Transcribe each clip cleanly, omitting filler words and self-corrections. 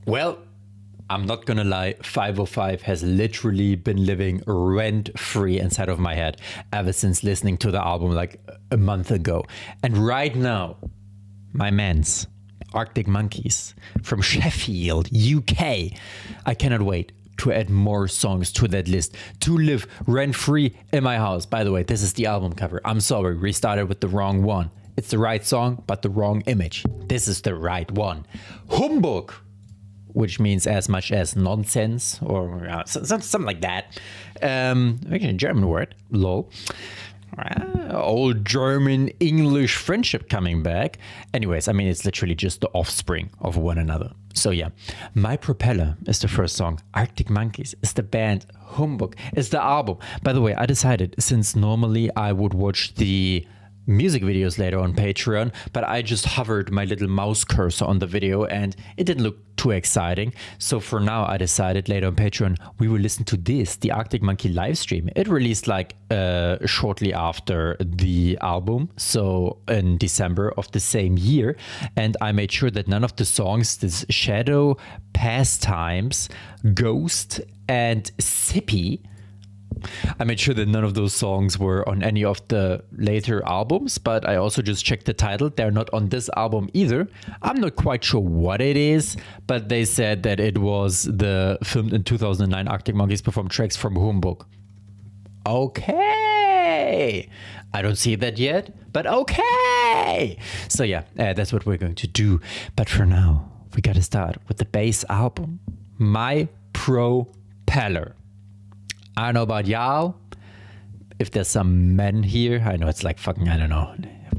Well, I'm not gonna lie, 505 has literally been living rent-free inside of my head ever since listening to the album like a month ago. And right now, my mans, Arctic Monkeys from Sheffield, UK. I cannot wait to add more songs to that list to live rent-free in my house. By the way, this is the album cover. I'm sorry, we started with the wrong one. It's the right song, but the wrong image. This is the right one. Humbug, which means as much as nonsense or something like that. Actually, a German word, lol. Old German English friendship coming back. Anyways, I mean, it's literally just the offspring of one another. So yeah, My Propeller is the first song. Arctic Monkeys is the band. Humbug is the album. By the way, I decided, since normally I would watch the music videos later on Patreon, but I just hovered my little mouse cursor on the video and it didn't look too exciting. So for now, I decided later on Patreon, we will listen to this, the Arctic Monkey live stream. It released like shortly after the album, so in December of the same year. And I made sure that none of the songs, this Shadow, Pastimes, Ghost, and Sippy, I made sure that none of those songs were on any of the later albums, but I also just checked the title. They're not on this album either. I'm not quite sure what it is, but they said that it was the filmed in 2009 Arctic Monkeys performed tracks from Humbug. Okay. I don't see that yet, but okay. So yeah, that's what we're going to do. But for now, we got to start with the bass album, My Propeller. I don't know about y'all, if there's some men here. I know it's like fucking, I don't know,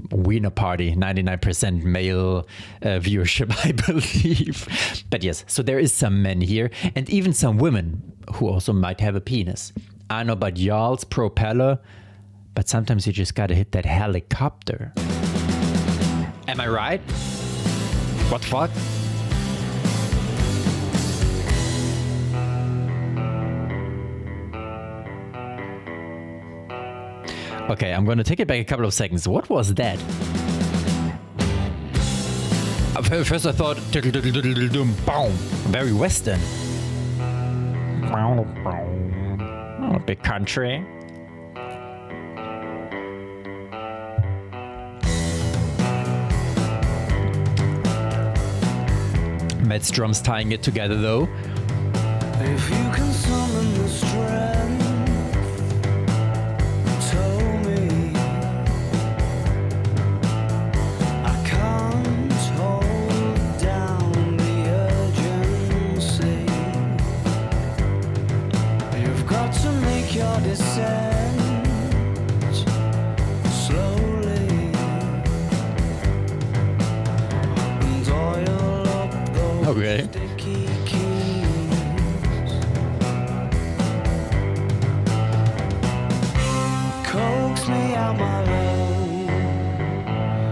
Wiener Party, 99% male viewership, I believe. But yes, so there is some men here and even some women who also might have a penis. I don't know about y'all's propeller, but sometimes you just gotta hit that helicopter. Am I right? What the fuck? Okay, I'm gonna take it back a couple of seconds. What was that? First I thought, boom, very Western. Oh, big country. Matt's drums tying it together though. If you can summon the strength, your descent slowly and oil up those sticky keys. Coax me out my load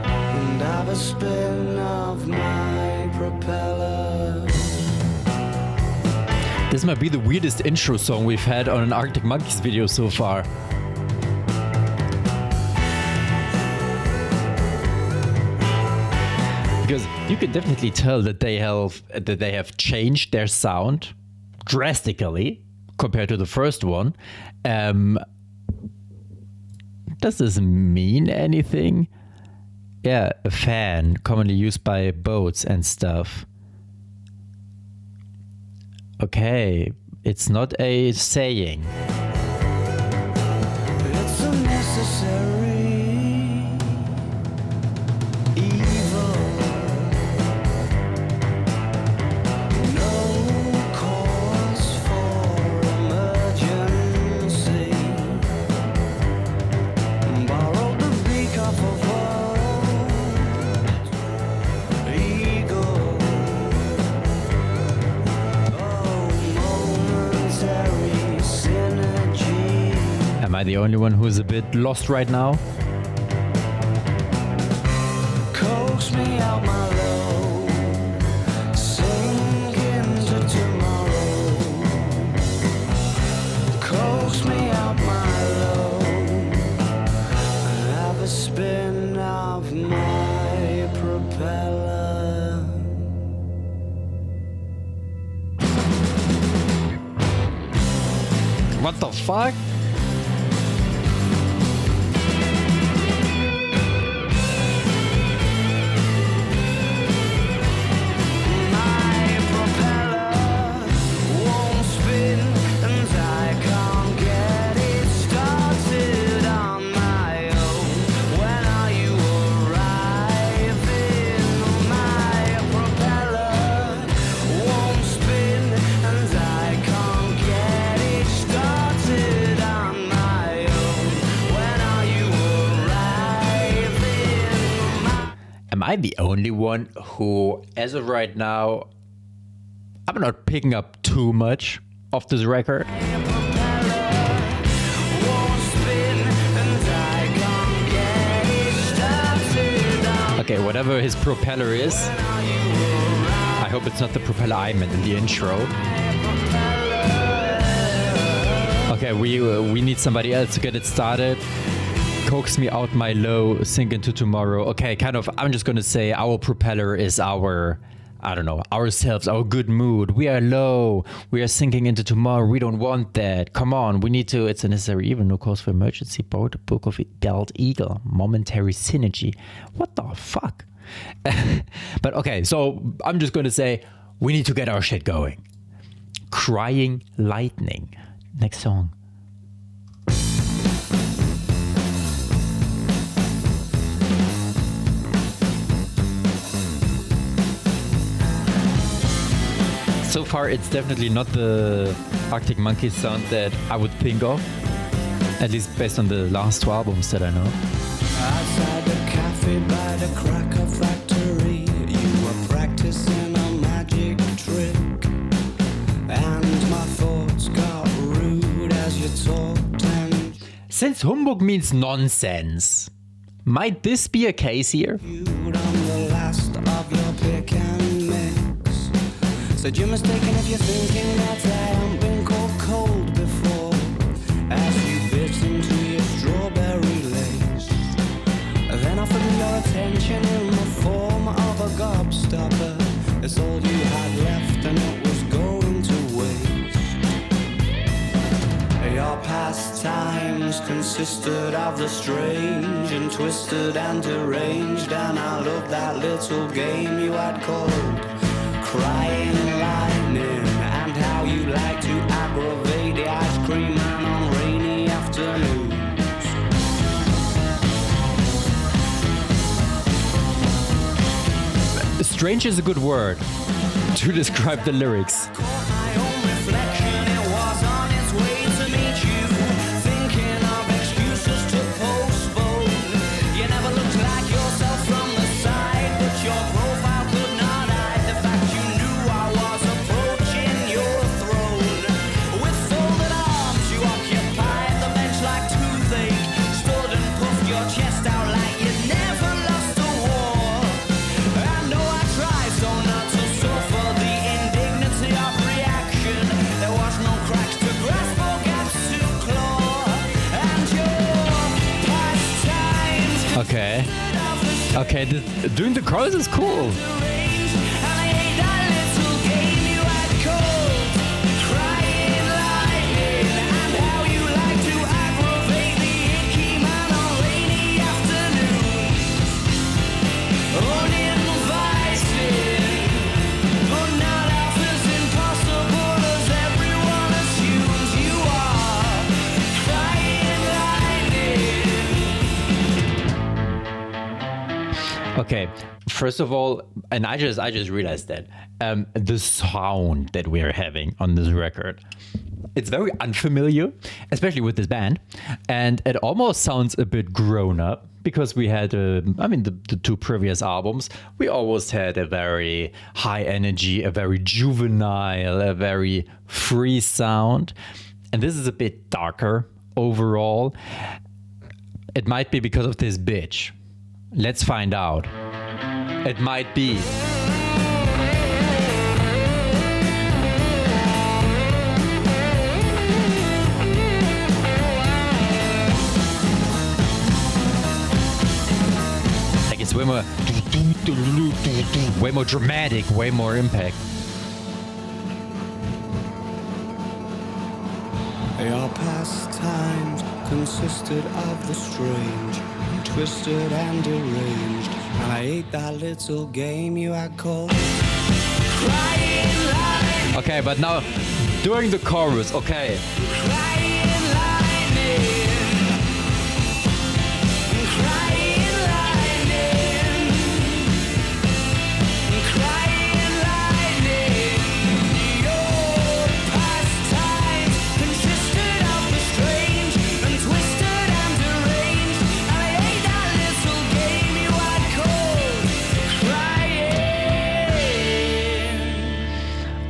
and have a spin of my propeller. This might be the weirdest intro song we've had on an Arctic Monkeys video so far. Because you can definitely tell that they have changed their sound drastically compared to the first one. Does this mean anything? Yeah, a fan, commonly used by boats and stuff. Okay, it's not a saying. It's a necessary evil. No cause for emergency. Borrowed the beak off a boat. Eagle. Am I the only one who's a bit lost right now? Coax me out my low, sink into tomorrow. Coax me out my low, and have a spin of my propeller. What the fuck? Am I the only one who, as of right now, I'm not picking up too much of this record? Okay, whatever his propeller is, I hope it's not the propeller I meant in the intro. Okay, we need somebody else to get it started. Coax me out my low, sink into tomorrow. Okay, kind of, I'm just gonna say our propeller is our, I don't know, ourselves, our good mood. We are low, we are sinking into tomorrow. We don't want that. Come on, we need to, it's a necessary evil, no cause for emergency. Borrow the book of Belt Eagle, momentary synergy. What the fuck? But okay, so I'm just gonna say, we need to get our shit going. Crying Lightning. Next song. So far, it's definitely not the Arctic Monkeys sound that I would think of, at least based on the last two albums that I know. Outside the cafe by the cracker factory, you were practicing a magic trick, and my thoughts got rude as you talked. And since humbug means nonsense, might this be a case here? you'd on the last of your pick and mix. Said you're mistaken if you're thinking that I haven't been called cold before, as you bit into your strawberry lace. Then offered me your attention in the form of a gobstopper. It's all you had left and it was going to waste. Your pastimes consisted of the strange and twisted and deranged, and I loved that little game you had called Crying Lightning, and how you like to aggravate the ice cream man on rainy afternoons. Strange is a good word to describe the lyrics. Caught my own reflection, it was on its way to meet you, thinking of excuses to postpone. You never looked like yourself from the side, but your profile could not hide the fact you knew I was approaching your throne. With folded arms you occupied the bench like toothache, stood and puffed your chest out like you'd never lost a war. I know I tried so not to suffer the indignity of reaction. There was no cracks to grasp or gaps to claw, and your pastimes Okay. Okay, doing the chorus is cool. deranged, and I hate that little game you had called Crying Lightning, and how you like to aggravate the icky man on rainy afternoons. Uninvited, but not half as impossible as everyone assumes you are. Crying Lightning. Okay, first of all, and I just realized that the sound that we're having on this record, it's very unfamiliar, especially with this band, and it almost sounds a bit grown up because we had, the two previous albums, we always had a very high energy, a very juvenile, a very free sound, and this is a bit darker overall. It might be because of this bitch. Let's find out. It might be. Like it's way more dramatic, way more impact. Your pastimes consisted of the strange, twisted and deranged, and I ate that little game you had called Crying Lightning. Okay, but now during the chorus, okay. Crying lightning. Crying lightning. Crying lightning. Your pastimes consisted of the strange and twisted and deranged, and I ate that little game you had called Crying.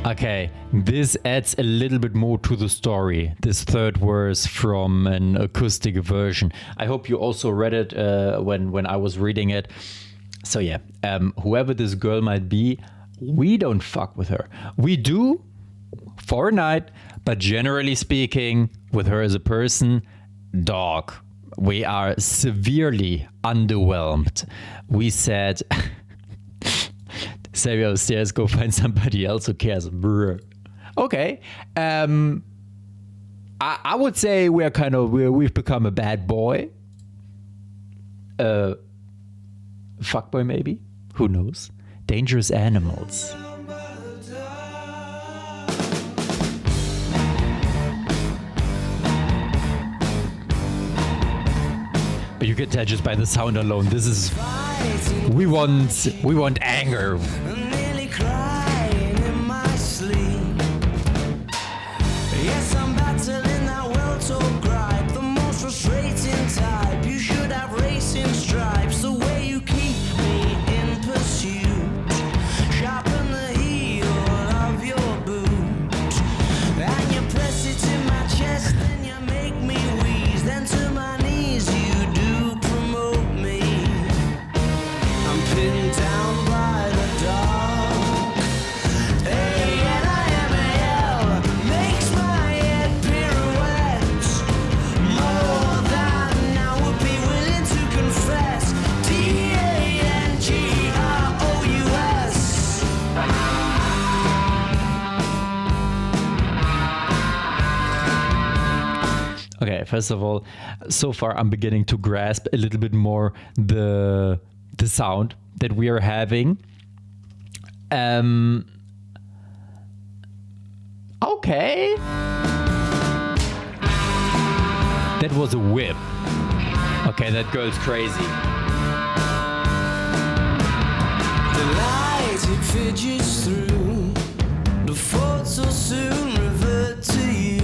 Okay, this adds a little bit more to the story, this third verse from an acoustic version. I hope you also read it when I was reading it. So yeah, whoever this girl might be, we don't fuck with her. We do for a night, but generally speaking, with her as a person, dog, we are severely underwhelmed. We said... Xavier upstairs, go find somebody else who cares. Brr. Okay. I would say we've become a bad boy. Fuckboy maybe? Who knows? Dangerous animals. But you can tell just by the sound alone, this is... We want anger. I'm nearly crying in my sleep. Yes, I'm battling that well-told gripe, the most frustrating type. You should have racing stripes, the way you keep me in pursuit. Sharpen the heel of your boot, and you press it in my chest, then you make me wheeze. Then to my knees you do promote me. I'm pinned down by the dark. A-N-I-M-A-L makes my head pirouette. More than I would be willing to confess. D-A-N-G-R-O-U-S. Okay, first of all, so far I'm beginning to grasp a little bit more the sound that we are having. Okay. That was a whip. Okay, that girl's crazy. The light it fidgets through. The thoughts will soon revert to you.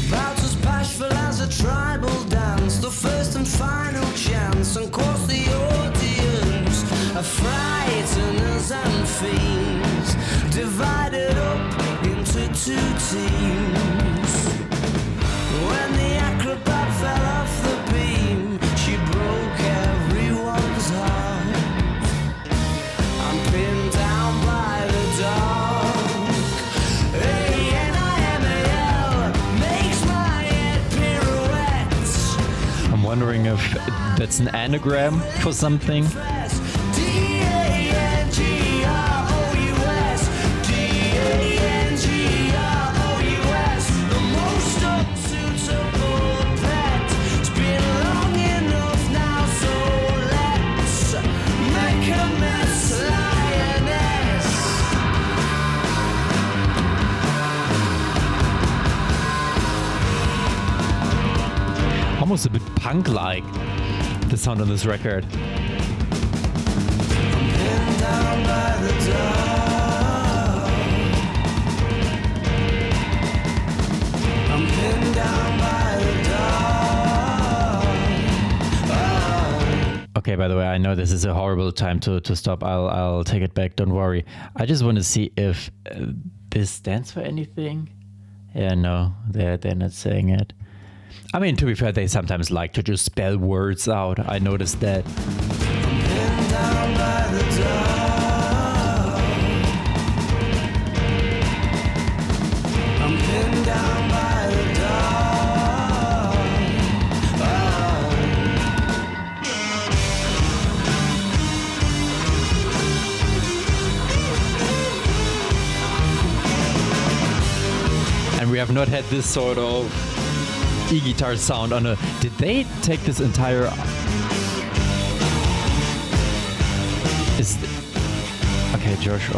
About as bashful as a tribal dance, the first and final chance, and course the audience are frighteners and fiends, divided up into two teams. When the acrobat fell off the beam, she broke everyone's heart. I'm pinned down by the dark. A-N-I-M-A-L makes my head pirouette. I'm wondering if that's an anagram for something. D-A-N-G-R-O-U-S. D-A-N-G-R-O-U-S. The most unsuitable pet. It's been long enough now, so let's make a mess, lioness. Almost a bit punk-like, the sound on this record. I'm pinned down by the dark. I'm pinned down by the dark. Okay, by the way, I know this is a horrible time to stop. I'll take it back. Don't worry. I just want to see if this stands for anything. Yeah, no, they're not saying it. I mean, to be fair, they sometimes like to just spell words out. I noticed that. I'm pinned down by the dark. I'm pinned down by the dark. And We have not had this sort of e-guitar sound on a... Did they take this entire... Okay, Josh,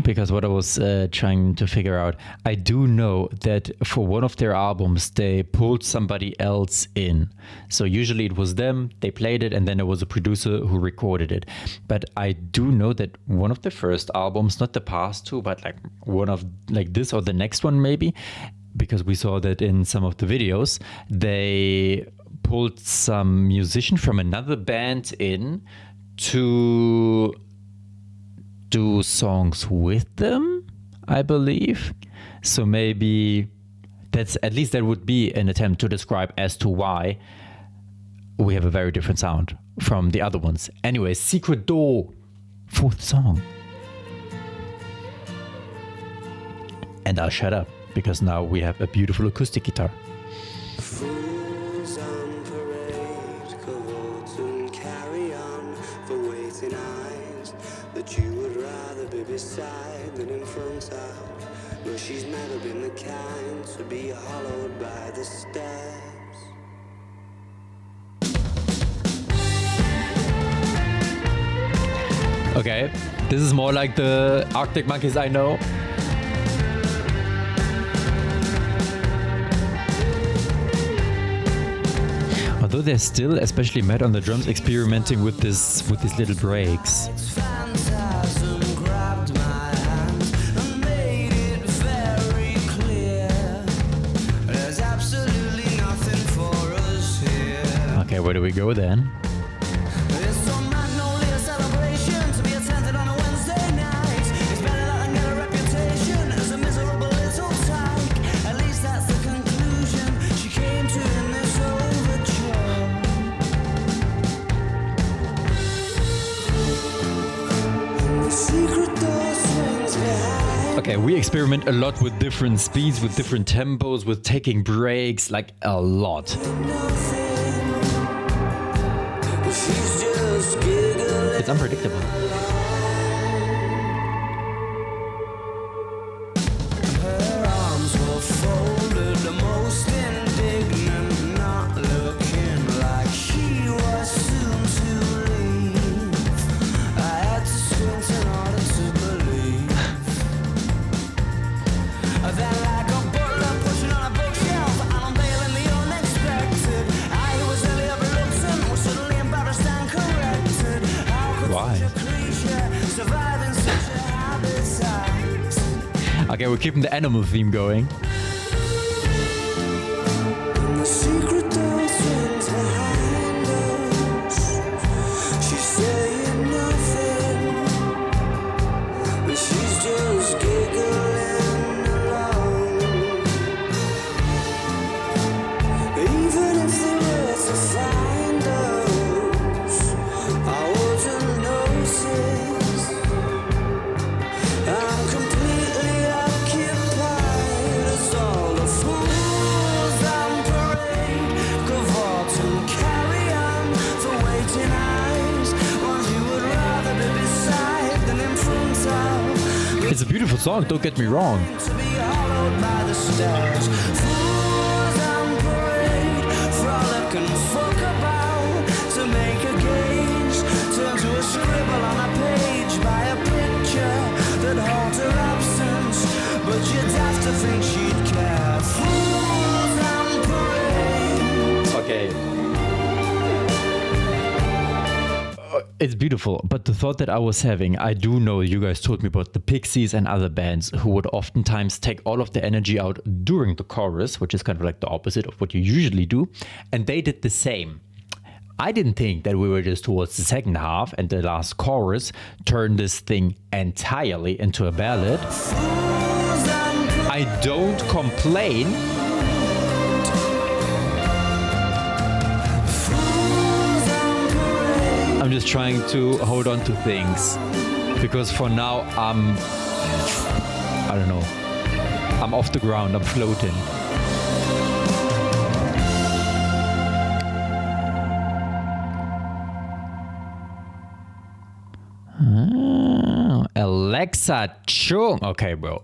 because what I was trying to figure out, I do know that for one of their albums, they pulled somebody else in. So usually it was them, they played it, and then there was a producer who recorded it. But I do know that one of the first albums, not the past two, but like one of like this or the next one maybe, because we saw that in some of the videos, they pulled some musician from another band in to do songs with them, I believe. So maybe that's, at least that would be an attempt to describe as to why we have a very different sound from the other ones. Anyway, Secret Door, 4th song. And I'll shut up because now we have a beautiful acoustic guitar. Fools on parade, cohorts and carry on for waiting eyes that you would rather be beside than in front of. No, she's never been the kind to be hollowed by the steps. Okay, this is more like the Arctic Monkeys I know. Although they're still, especially Matt on the drums, experimenting with these little breaks. Phantasm grabbed my hand and made it very clear there's absolutely nothing for us here. Okay, where do we go then? It's some magnolia celebration to be attended on a Wednesday night. It's better than get a reputation as a miserable little tyke. At least that's the conclusion she came to in this overture. The secret door swings behind. Okay, we experiment a lot with different speeds, with different tempos, with taking breaks, like a lot. She's just giggling. It's unpredictable. Her arms were folded, the most indignant, not looking like she was soon to leave. I had to squint in order to believe. Then like a butler pushing on a bookshelf and unveiling the unexpected, I was really reluctant, was suddenly embarrassed and corrected. How could Why? such a creature survive in such a habitat? Okay, we're keeping the animal theme going. The secret door swings behind us. She's saying nothing, but she's just giggling alone. Even if they were to find us, I wouldn't notice. I'm completely occupied as all the fools on parade cavort and carry on for waiting eyes. Ones you would rather be beside than in front of. It's a beautiful song, don't get me wrong. To be hollowed by the stars. Fools on parade, frolic and fuck about to make a gauge. Turn to a scribble on a page by a picture that holds her absence. But you'd have to think she'd care. Fools on parade. Okay. It's beautiful, but the thought that I was having, I do know you guys told me about the Pixies and other bands who would oftentimes take all of the energy out during the chorus, which is kind of like the opposite of what you usually do, and they did the same. I didn't think that we were just towards the second half and the last chorus turned this thing entirely into a ballad. I don't complain. I'm just trying to hold on to things because for now I don't know. I'm off the ground. I'm floating. Alexa Chung. Okay, bro.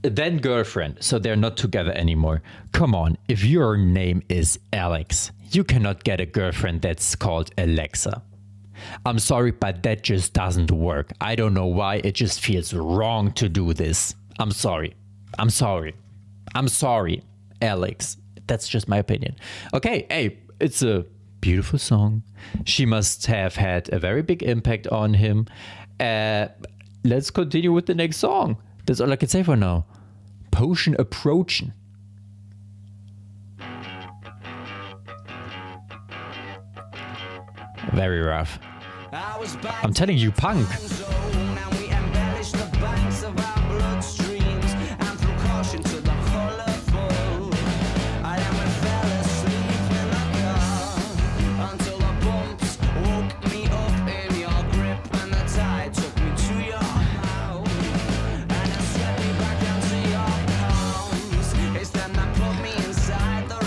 Then girlfriend. So they're not together anymore. Come on. If your name is Alex, you cannot get a girlfriend that's called Alexa. I'm sorry, but that just doesn't work. I don't know why. It just feels wrong to do this. I'm sorry. I'm sorry. I'm sorry, Alex. That's just my opinion. Okay, hey, it's a beautiful song. She must have had a very big impact on him. Let's continue with the next song. That's all I can say for now. Potion Approaching. Very rough. I'm telling you, punk.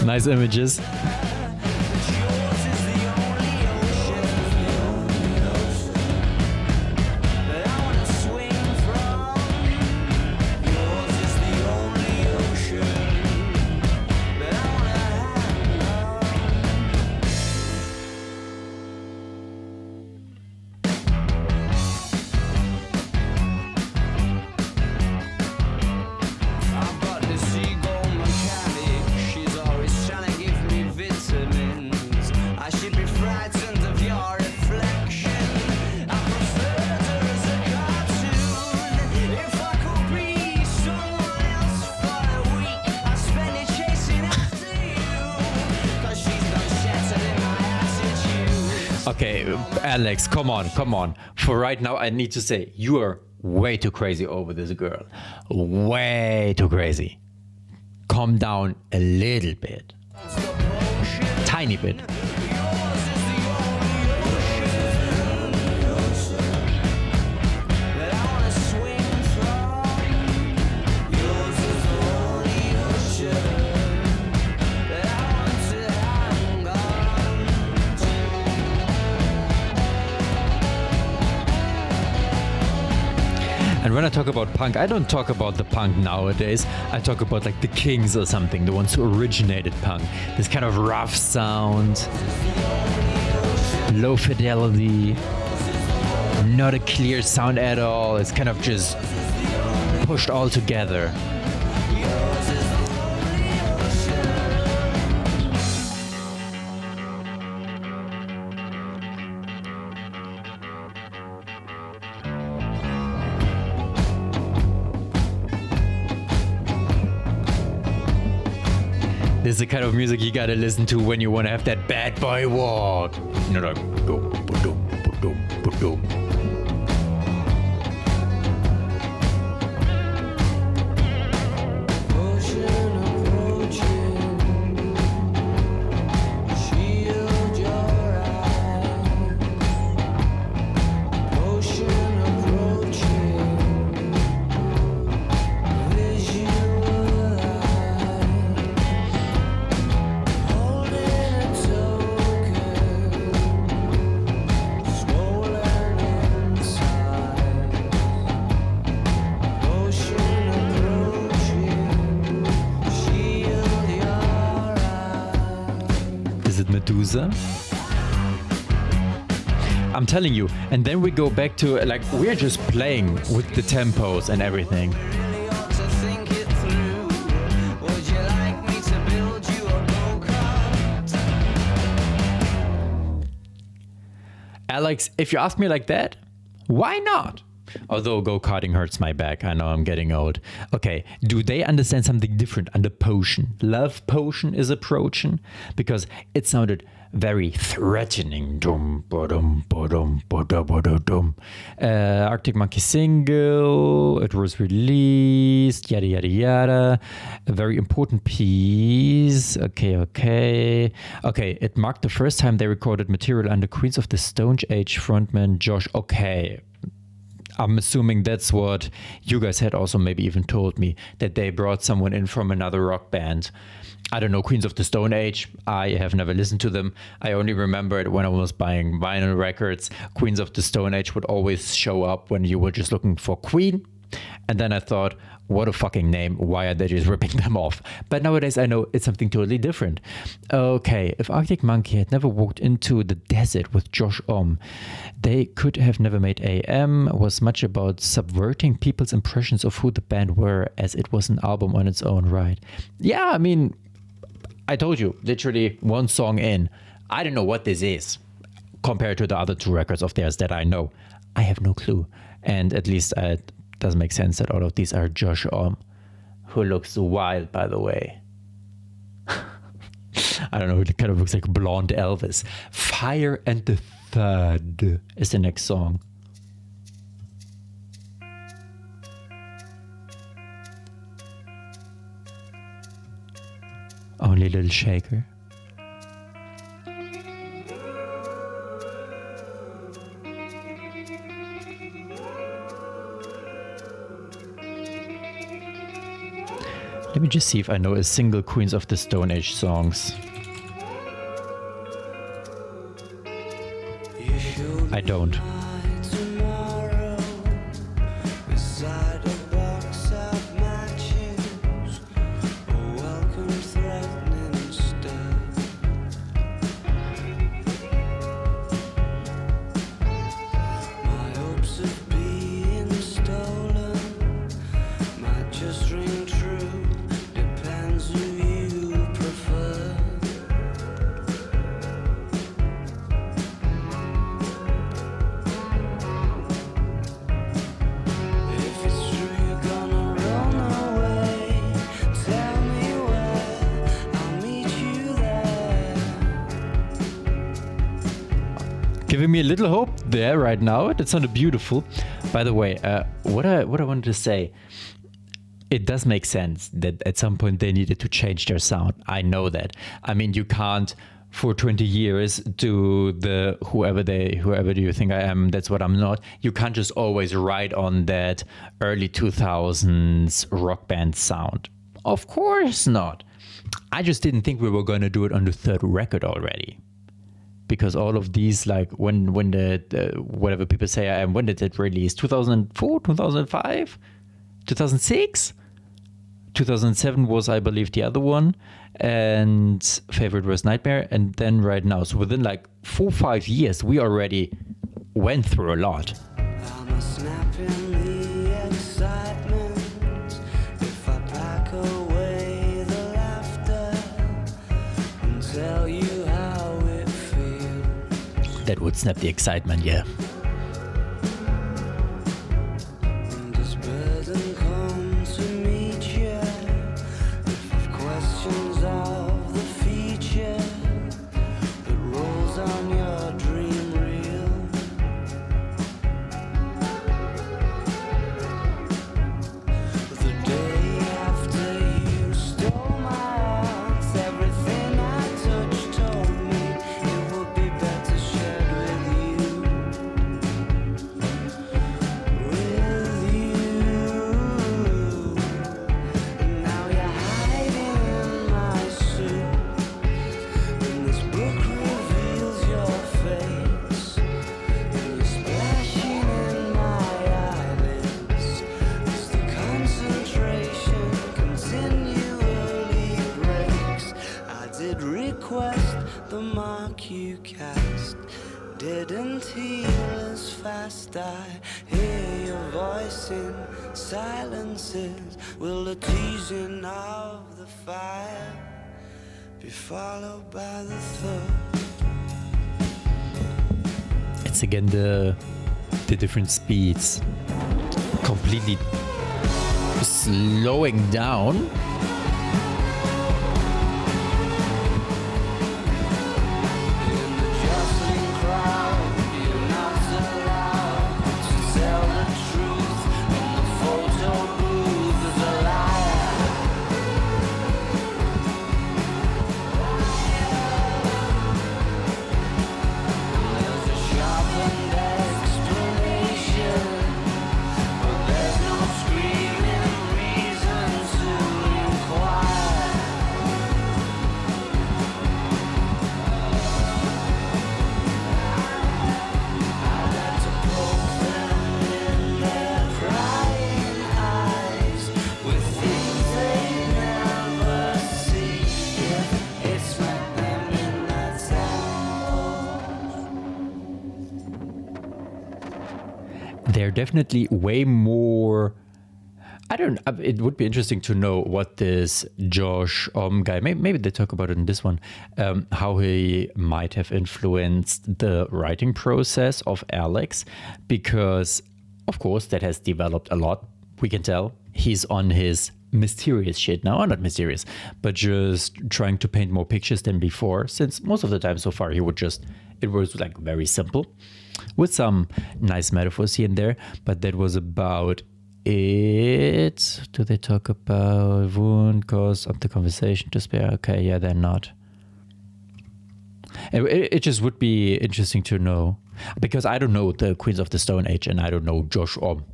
Nice images. Okay, Alex, come on. For right now, I need to say, you are way too crazy over this girl. Way too crazy. Calm down a little bit. Tiny bit. And when I talk about punk, I don't talk about the punk nowadays. I talk about like the Kings or something, the ones who originated punk. This kind of rough sound, low fidelity, not a clear sound at all. It's kind of just pushed all together. This is the kind of music you gotta listen to when you wanna have that bad boy walk. You know, like boom, boom, boom, boom, boom. Medusa. I'm telling you. And then we go back to like we're just playing with the tempos and everything. Alex, if you ask me like that, why not? Although go-karting hurts my back. I know I'm getting old. Okay, do they understand something different under potion? Love potion is approaching? Because it sounded very threatening. Arctic Monkey single. It was released. Yada, yada, yada. A very important piece. Okay. It marked the first time they recorded material under Queens of the Stone Age frontman Josh. Okay. I'm assuming that's what you guys had also maybe even told me, that they brought someone in from another rock band. I don't know, Queens of the Stone Age. I have never listened to them. I only remember it when I was buying vinyl records. Queens of the Stone Age would always show up when you were just looking for Queen. And then I thought, what a fucking name. Why are they just ripping them off? But nowadays I know it's something totally different. Okay, if Arctic Monkey had never walked into the desert with Josh Ohm, they could have never made AM. Was much about subverting people's impressions of who the band were, as it was an album on its own right. Yeah, I mean, I told you, literally one song in, I don't know what this is compared to the other two records of theirs that I know. I have no clue. And at least it doesn't make sense that all of these are Josh Ohm, who looks wild, by the way. I don't know, it kind of looks like blonde Elvis. Fire and the Third is the next song. Only a little shaker. Let me just see if I know a single Queens of the Stone Age songs. I don't. Tomorrow, beside a box of matches, a welcome threatening step. My hopes of being stolen might just ring true. Depends who you prefer. If it's true you're gonna run away, tell me where, I'll meet you there. Giving me a little hope there right now. That sounded beautiful. By the way, what I wanted to say, it does make sense that at some point they needed to change their sound. I know that. I mean, you can't for 20 years do the whoever do you think I am, that's what I'm not. You can't just always ride on that early 2000s rock band sound. Of course not. I just didn't think we were going to do it on the third record already. Because all of these, like when the whatever people say I am, when did it release? 2004, 2005, 2006? 2007 was, I believe, the other one, and favorite was Nightmare, and then right now. So within like 4 or 5 years, we already went through a lot. I'm a snap in the excitement if I pack away the laughter and tell you how it feels. That would snap the excitement, yeah. And this burden come to meet you if I've questions of the feature that rolls on your dream reel. The day after you stole my heart, everything I touched told me it would be better shared with you. With you. And now you're hiding in my suit, and this book reveals your face, and you're splashing in my eyelids as the concentration continually breaks. I did request the mark you cast, didn't heal as fast. I hear your voice in silences. Will the teasing of the fire be followed by the third? It's again the different speeds, completely slowing down. In the jostling crowd, you're not allowed to tell the truth. In the photo booth is a liar. There's a sharpened explanation definitely way more. It would be interesting to know what this Josh guy, maybe they talk about it in this one, how he might have influenced the writing process of Alex, because of course that has developed a lot. We can tell he's on his mysterious shit now, or not mysterious, but just trying to paint more pictures than before, since most of the time so far it was like very simple with some nice metaphors here and there, but that was about it. Do they talk about wound cause of the conversation despair? Okay, yeah, they're not. It just would be interesting to know, because I don't know the Queens of the Stone Age, and I don't know Josh or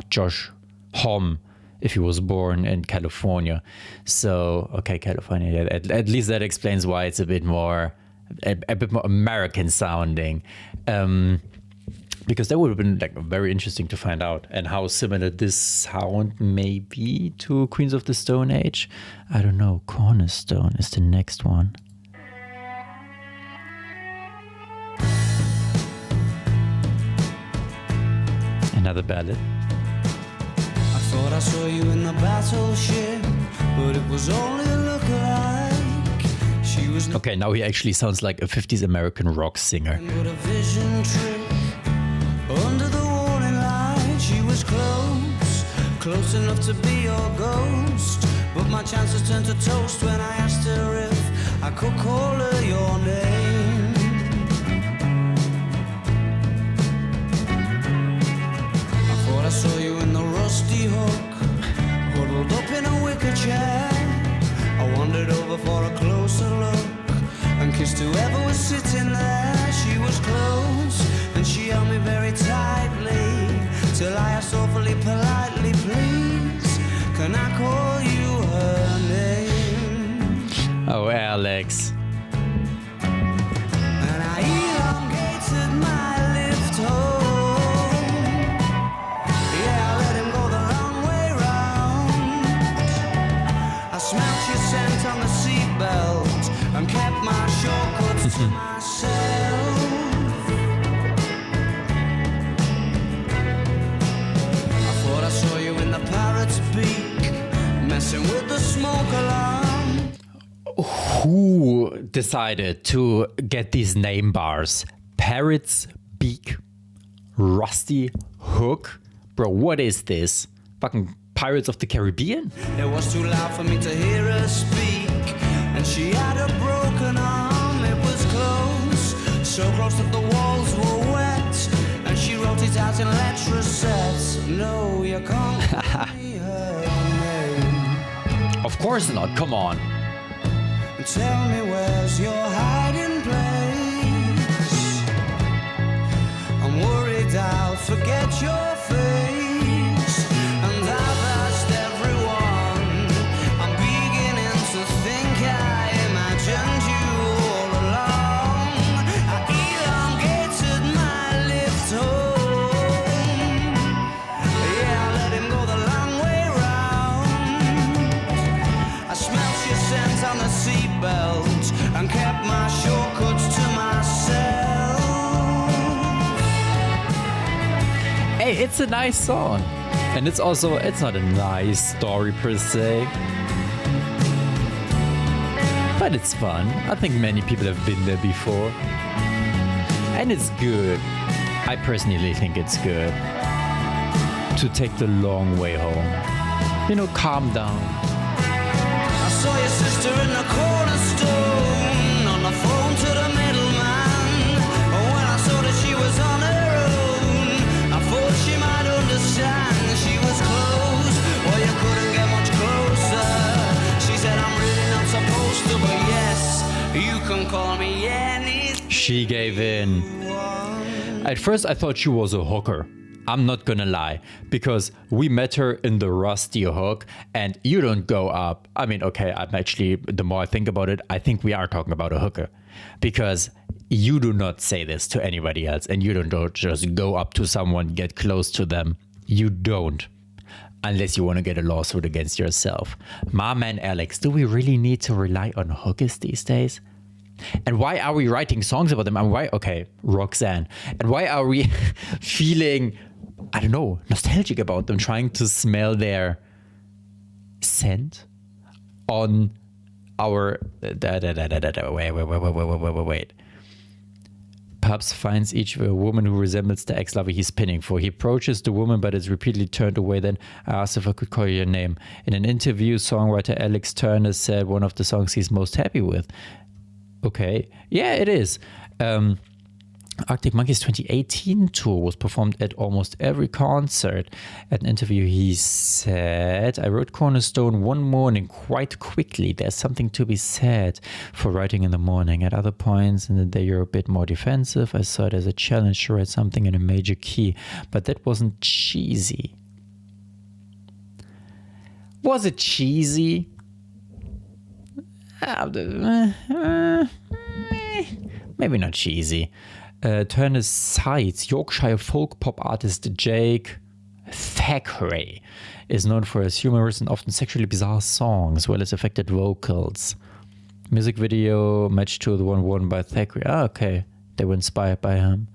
Josh Homme if he was born in California. So okay, California. At least that explains why it's a bit more American sounding. Because that would have been like very interesting to find out, and how similar this sound may be to Queens of the Stone Age. I don't know. Cornerstone is the next one. Another ballad. I thought I saw you in the battleship, but it was only a lookalike. She was Okay, now he actually sounds like a 50s American rock singer. but a vision trick. Under the warning light, she was close enough to be your ghost. But my chances turned to toast when I asked her if I could call her your name. I thought I saw you in the rusty hook, huddled up in a wicker chair. I wandered over for a closer look and kissed whoever was sitting there. She was close and she held me very tightly, till I asked awfully politely, please, can I call you her name? Oh, Alex. And I elongated my lift home. Yeah, I let him go the long way round. I smelt your scent on the seatbelt and kept my shortcuts to myself. I thought I saw you in the parrot's beak, messing with the smoke alarm. Who decided to get these name bars? Parrot's Beak, Rusty Hook. Bro, what is this? Fucking Pirates of the Caribbean? It was too loud for me to hear her speak, and she had a broken arm. It was close, so close that the walls were wet, and she wrote it out in letter sets. No, you can't call me her name. Of course not, come on. Tell me where's your hiding place. I'm worried I'll forget your face, and I've asked everyone. I'm beginning to think I imagined you all along. I elongated my lift home. Yeah, I let him go the long way round. I smelt your scent on the seatbelt and kept my shortcuts to myself. Hey, it's a nice song. And it's not a nice story per se. But it's fun. I think many people have been there before. And it's good. I personally think it's good to take the long way home. You know, calm down. I saw your sister in the cornerstone, on the phone to the middleman. When I saw that she was on her own, I thought she might understand. She was close, well you couldn't get much closer. She said I'm really not supposed to, but yes, you can call me anything. She gave in. At first I thought she was a hooker. I'm not gonna lie, because we met her in the Rusty Hook, and you don't go up. I mean, okay, I'm actually, the more I think about it, I think we are talking about a hooker, because you do not say this to anybody else, and you don't just go up to someone, get close to them. You don't, unless you want to get a lawsuit against yourself. My man Alex, do we really need to rely on hookers these days? And why are we writing songs about them? And why, okay, Roxanne. And why are we feeling I don't know, nostalgic about them, trying to smell their scent on our... Wait. Pubs finds each woman who resembles the ex-lover he's pinning for. He approaches the woman, but is repeatedly turned away. Then I asked if I could call you your name. In an interview, songwriter Alex Turner said one of the songs he's most happy with. Okay. Yeah, it is. Arctic Monkeys 2018 tour was performed at almost every concert. At an interview, he said, I wrote Cornerstone one morning quite quickly. There's something to be said for writing in the morning. At other points in the day, you're a bit more defensive. I saw it as a challenge to write something in a major key, but that wasn't cheesy. Was it cheesy? Maybe not cheesy. Turner cites Yorkshire folk pop artist Jake Thackeray is known for his humorous and often sexually bizarre songs, as well as affected vocals. Music video matched to the one worn by Thackeray. Okay. They were inspired by him.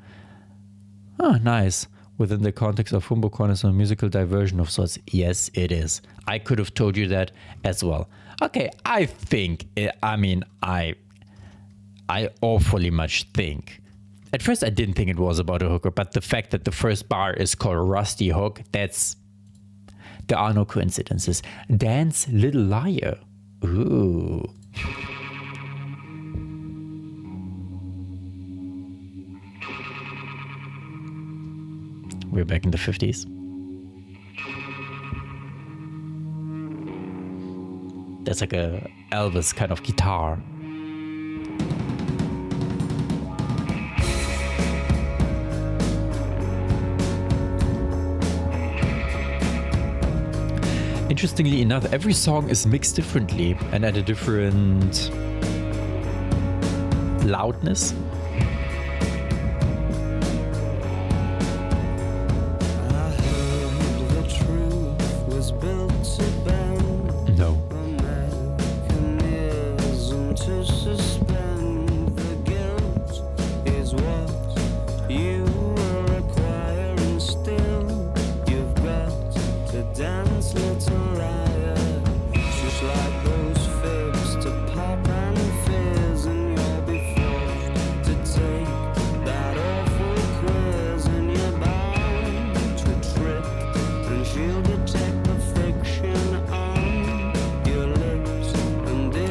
Oh, nice. Within the context of Humbug Cornerstone, a musical diversion of sorts. Yes, it is. I could have told you that as well. Okay, I awfully much think. At first, I didn't think it was about a hooker, but the fact that the first bar is called Rusty Hook, there are no coincidences. Dance Little Liar. Ooh. We're back in the 50s. That's like a Elvis kind of guitar. Interestingly enough, every song is mixed differently and at a different loudness. No.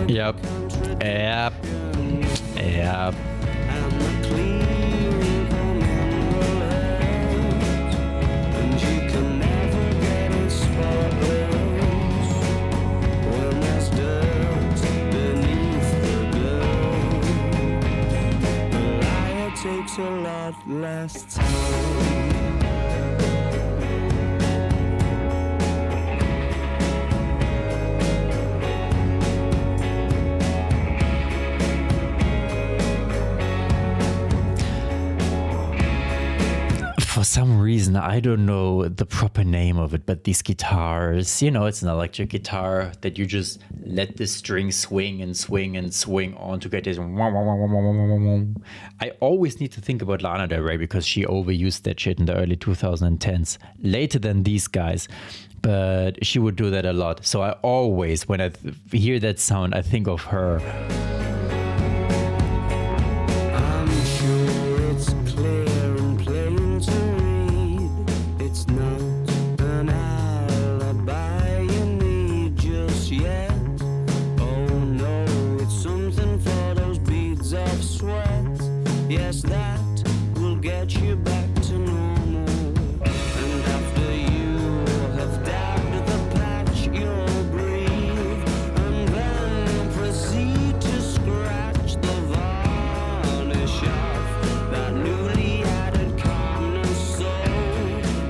Yep. Takes a lot less time. For some reason, I don't know the proper name of it, but these guitars, it's an electric guitar that you just let the string swing and swing and swing on to get this. I always need to think about Lana Del Rey because she overused that shit in the early 2010s, later than these guys. But she would do that a lot. So I always, when I hear that sound, I think of her. Yes, that will get you back to normal. And after you have dabbed the patch, you'll breathe. And then proceed to scratch the varnish off that newly added calmness, so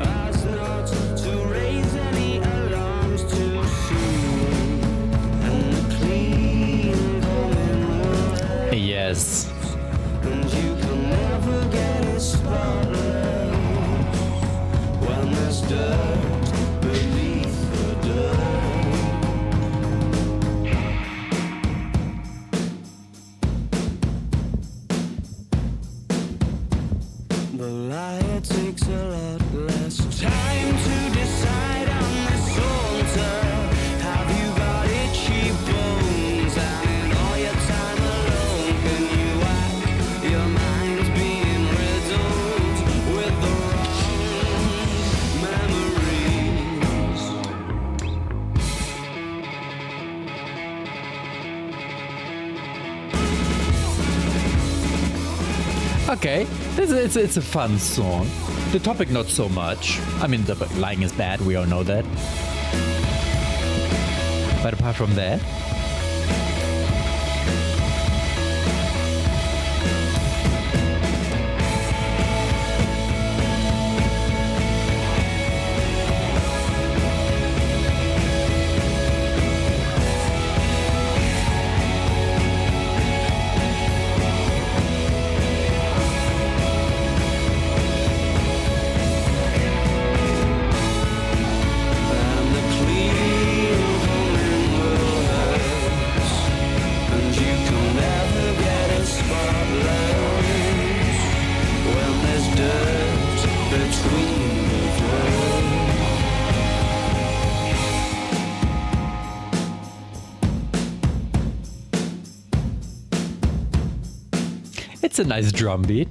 as not to raise any alarms too soon. And the clean coming will Yes. and you can never get a spotlight when there's dirt beneath the dirt. The liar takes a lot less time. okay. It's a fun song. The topic not so much. I mean, the lying is bad. We all know that. But apart from that, and the clean humming will hurt, and you can never get a spotlight when there's dirt between the dirt. it's a nice drum beat.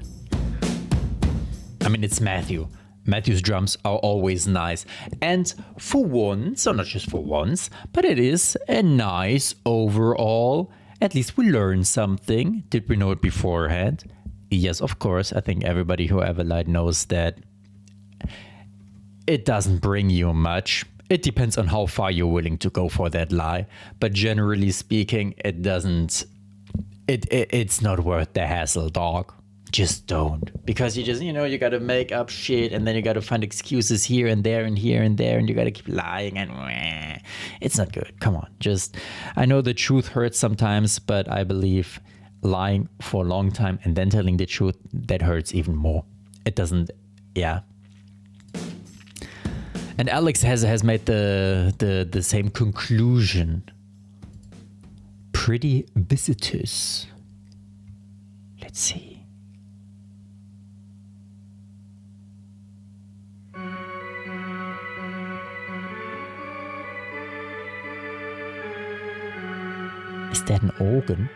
I mean, it's Matthew. Matthew's drums are always nice. And for once, or not just for once, but it is a nice overall. At least we learned something. Did we know it beforehand? Yes, of course. I think everybody who ever lied knows that it doesn't bring you much. It depends on how far you're willing to go for that lie. But generally speaking, it doesn't. It's not worth the hassle, dog. Just don't. Because you just, you gotta make up shit and then you gotta find excuses here and there and here and there and you gotta keep lying and it's not good. Come on. I know the truth hurts sometimes, but I believe lying for a long time and then telling the truth, that hurts even more. It doesn't, yeah. And Alex has made the same conclusion. Pretty visitors. Let's see. Is that an organ?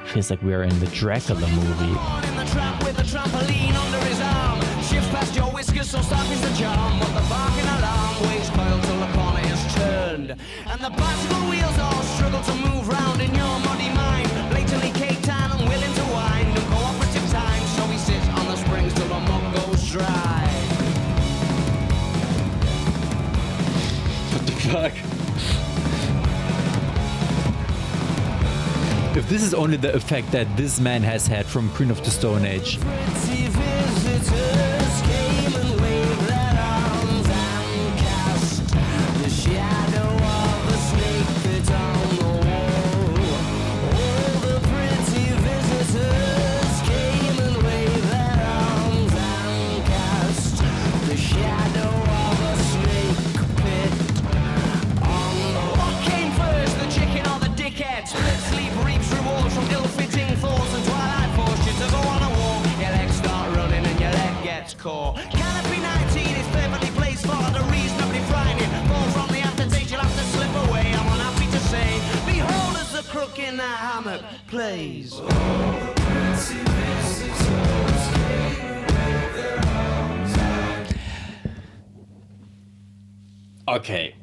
Feels like we're in the Dracula movie. On in the trap with a trampoline under his arm. Shift past your whiskers, so stop is the charm. But the barking alarm waves coiled till the corner is turned. And the bicycle wheels all struggle to move round in your muddy mind. Blatantly caked and unwilling to wind. No cooperative time, so we sit on the springs till the mud goes dry. What the fuck? If this is only the effect that this man has had from Queen of the Stone Age. Pretty visitors came and waved their arms and cast the shadow of a snake bit on the wall. All the pretty visitors came and waved their arms and cast the shadow of a snake pit on the wall. What came first, the chicken or the dickhead? Split sleep reaps rewards from ill-fitting thoughts and twilight forced you to go on a walk. Your legs start running and your leg gets caught. Canopy 19 is perfectly placed for the reasonably frightening. Fall from the aftertaste, you'll have to slip away. I'm unhappy to say, behold as the crook in that hammock plays. Okay.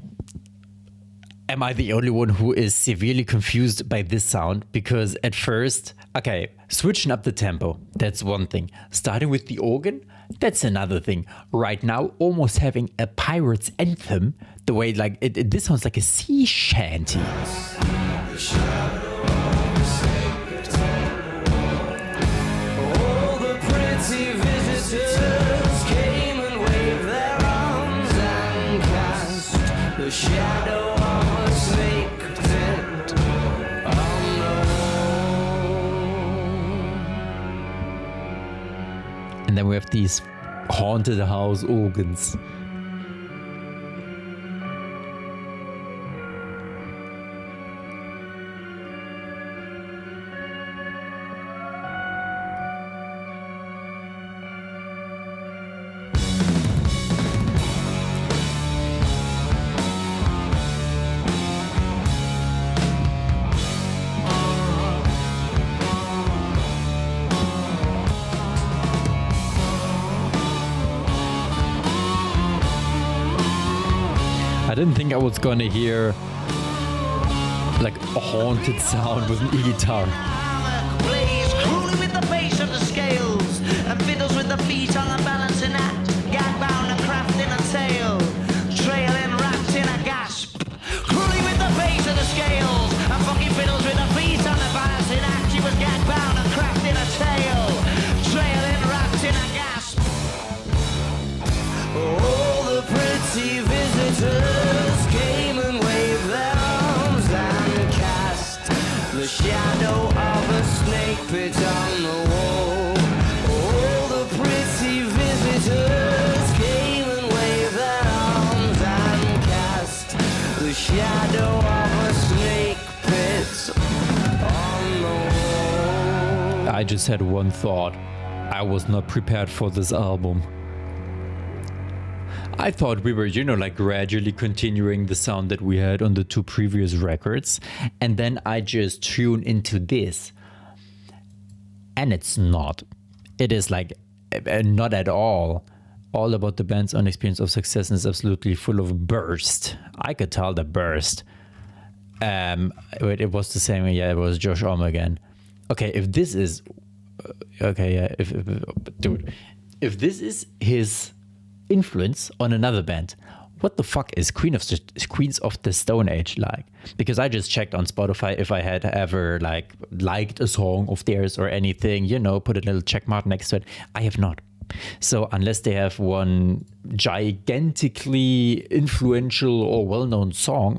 Am I the only one who is severely confused by this sound? Because at first, okay, switching up the tempo, that's one thing. Starting with the organ, that's another thing. Right now, almost having a pirate's anthem, the way like, this sounds like a sea shanty. All the pretty visitors came and waved their arms and cast the shadow of a snake tent on the wall. And then we have these haunted house organs. I didn't think I was gonna hear like a haunted sound with an e-guitar. Blaze pretty visitors came and waved their arms and cast the shadow of a snake pit on the wall. All the pretty visitors came and waved their arms and cast the shadow of a snake pit on the wall. I just had one thought. I was not prepared for this album. I thought we were, like gradually continuing the sound that we had on the two previous records. And then I just tune into this. And it's not. It is like not at all. All about the band's own experience of success is absolutely full of burst. I could tell the burst. It was the same. Yeah, it was Josh Homme again. Okay, if this is... Okay, yeah. If this is his influence on another band, what the fuck is Queens of the Stone Age like? Because I just checked on Spotify if I had ever liked a song of theirs or anything, put a little check mark next to it. I have not. So unless they have one gigantically influential or well-known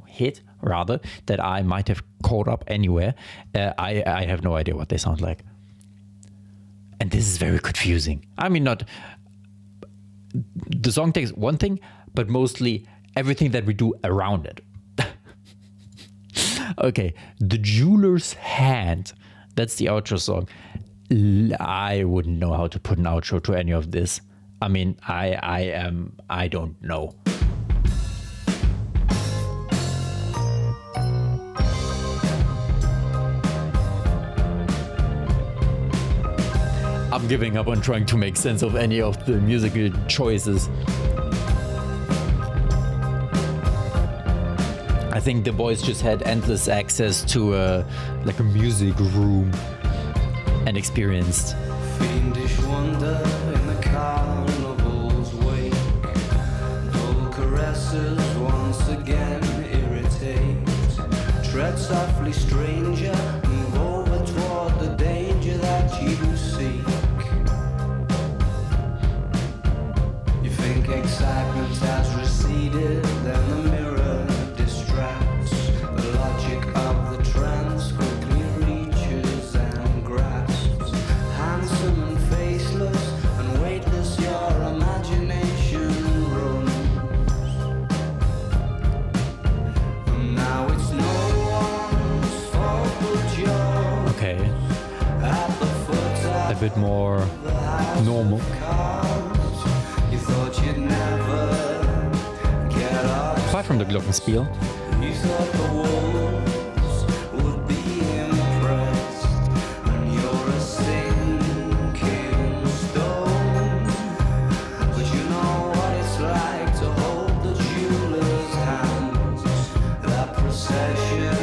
hit rather, that I might have caught up anywhere, I have no idea what they sound like. And this is very confusing. I mean, the song takes one thing, but mostly everything that we do around it. Okay, The Jeweler's Hand. That's the outro song. I wouldn't know how to put an outro to any of this. I mean, I don't know. I'm giving up on trying to make sense of any of the musical choices. I think the boys just had endless access to a music room and experienced. Fiendish wonder in the carnival's wake. Dull caresses once again irritate. Tread softly, stranger, move over toward the danger that you seek. You think excitement has receded, then the mirror distracts. The logic of the trance quickly reaches and grasps. Handsome and faceless and weightless, your imagination roams. And now it's no one's fault but yours. Okay, At the foot a of bit more the house normal. of cards, you thought you'd never get up. Apart from the Glockenspiel. You thought the wolves would be impressed, and you're a sinking stone. But you know what it's like to hold the jeweler's hands, that procession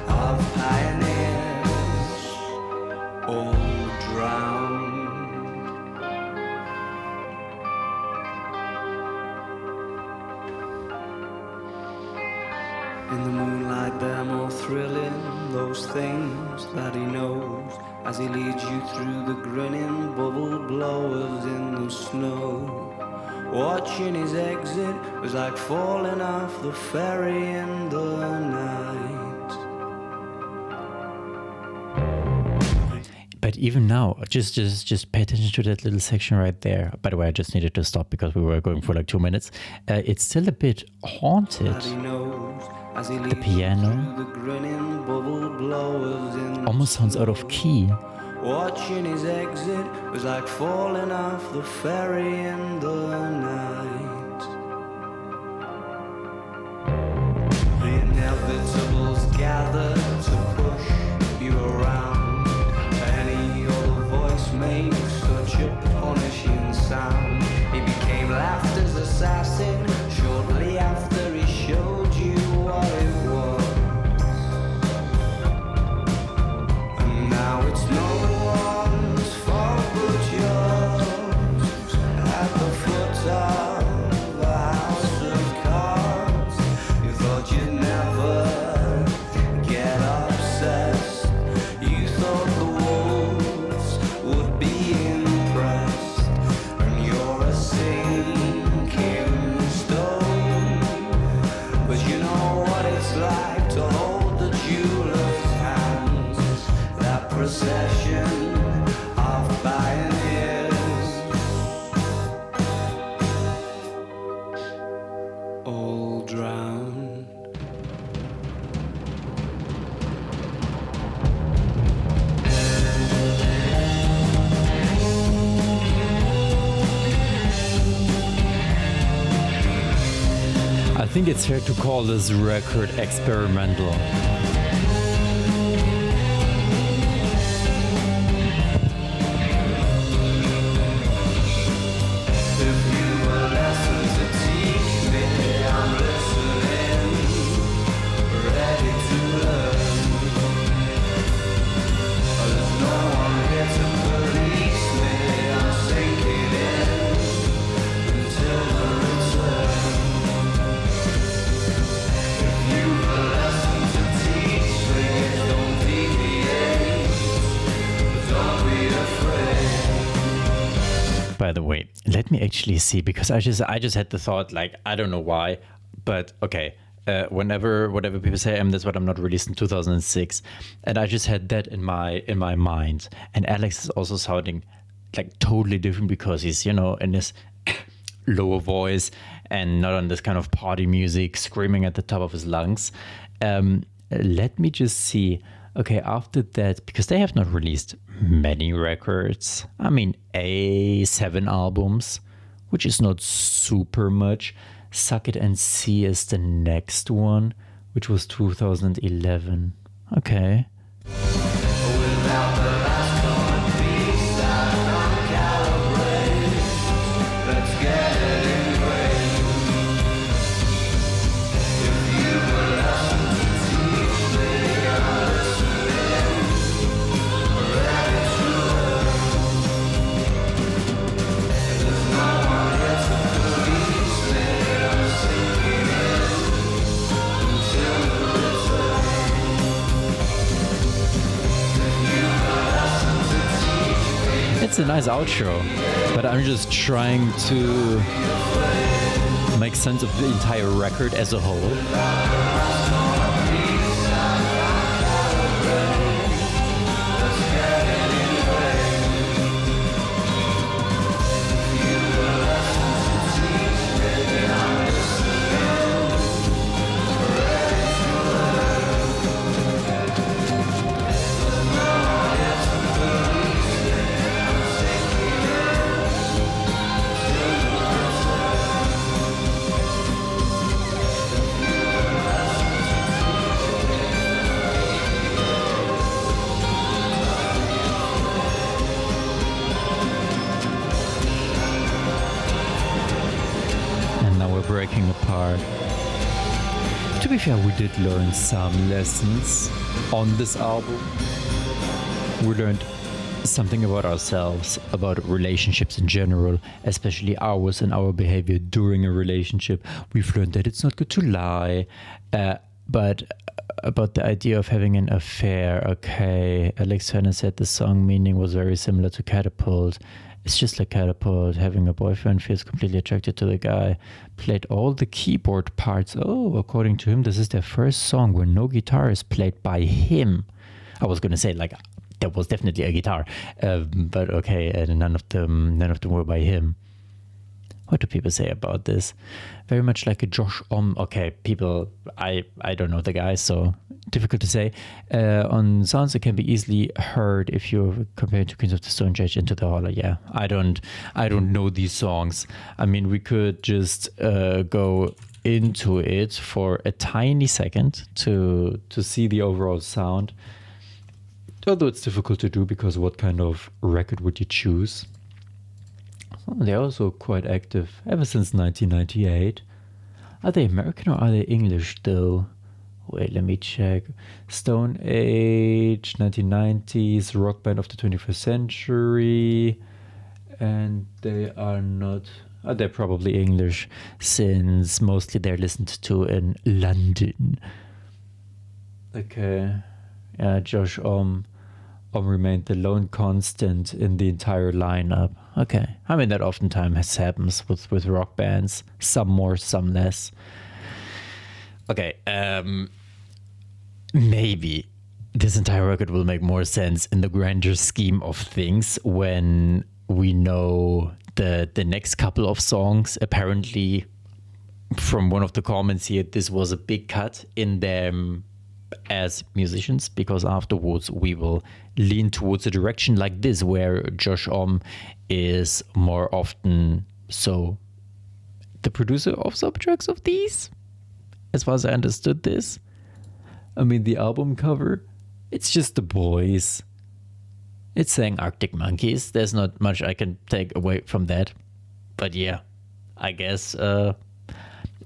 of pioneers, all drowned. In the moonlight, they're more thrilling, those things that he knows, as he leads you through the grinning bubble blowers in the snow. Watching his exit was like falling off the ferry in the night. But even now, just pay attention to that little section right there. By the way, I just needed to stop because we were going for 2 minutes. It's still a bit haunted. That he knows, as he leads piano you through the grinning bubble blowers in the almost sounds out of key. Watching his exit was like falling off the ferry in the night. The inevitables gather to push you around. Any other voice makes such a punishing sound. He became laughter's assassin shortly after he showed you what it was. And now it's no one's fault but yours. At the foot drown. I think it's fair to call this record experimental. By the way, let me actually see, because I just had the thought, like, I don't know why, but okay, whatever people say, that's what I'm not released in 2006, and I just had that in my mind. And Alex is also sounding like totally different because he's, in this lower voice and not on this kind of party music screaming at the top of his lungs. Let me just see. Okay, after that, because they have not released many records, 7 albums, which is not super much. Suck It and See is the next one, which was 2011. Okay. Without the last common piece that uncalibrated, let's get it engraved. If you've a lesson to teach me, I'm listening, ready to learn. There's no one here to police me, I'm sinking in until the return. It's a nice outro, but I'm just trying to make sense of the entire record as a whole. Breaking apart. To be fair, we did learn some lessons on this album. We learned something about ourselves, about relationships in general, especially ours and our behavior during a relationship. We've learned that it's not good to lie, but about the idea of having an affair. Okay, Alex Turner said the song meaning was very similar to Catapult. It's just like Catapult, having a boyfriend, feels completely attracted to the guy, played all the keyboard parts. Oh, according to him, this is their first song where no guitar is played by him. I was going to say, like, there was definitely a guitar, but okay, and none of them were by him. What do people say about this? Very much like a Josh okay, people, I don't know the guy, so difficult to say. On sounds, it can be easily heard if you're comparing to Queens of the Stone Age Into the Holler. Yeah, I don't know these songs. We could just go into it for a tiny second to see the overall sound. Although it's difficult to do, because what kind of record would you choose? They're also quite active ever since 1998. Are they American or are they English though? Wait, let me check. Stone Age, 1990s, rock band of the 21st century. And they are not... they're probably English, since mostly they're listened to in London. Okay. Yeah, Josh remained the lone constant in the entire lineup. Okay. That oftentimes happens with rock bands. Some more, some less. Okay. Maybe this entire record will make more sense in the grander scheme of things when we know the next couple of songs. Apparently, from one of the comments here, this was a big cut in them as musicians, because afterwards we will lean towards a direction like this, where Josh is more often so the producer of some tracks of these, as far as I understood this. I mean, the album cover, it's just the boys. It's saying Arctic Monkeys. There's not much I can take away from that. But yeah, I guess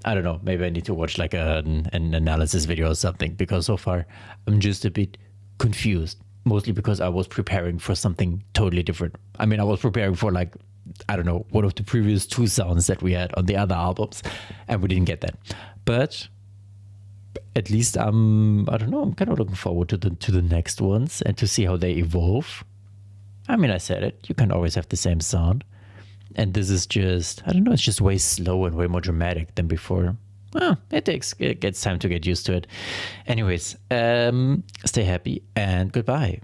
I don't know, maybe I need to watch like an analysis video or something, because so far I'm just a bit confused, mostly because I was preparing for something totally different. I mean, I was preparing for like, I don't know, one of the previous 2 sounds that we had on the other albums, and we didn't get that. But at least I don't know, I'm kind of looking forward to the next ones and to see how they evolve. I mean, I said it, you can always have the same sound. And this is just, I don't know, it's just way slower and way more dramatic than before. Well, it gets time to get used to it. Anyways, stay happy and goodbye.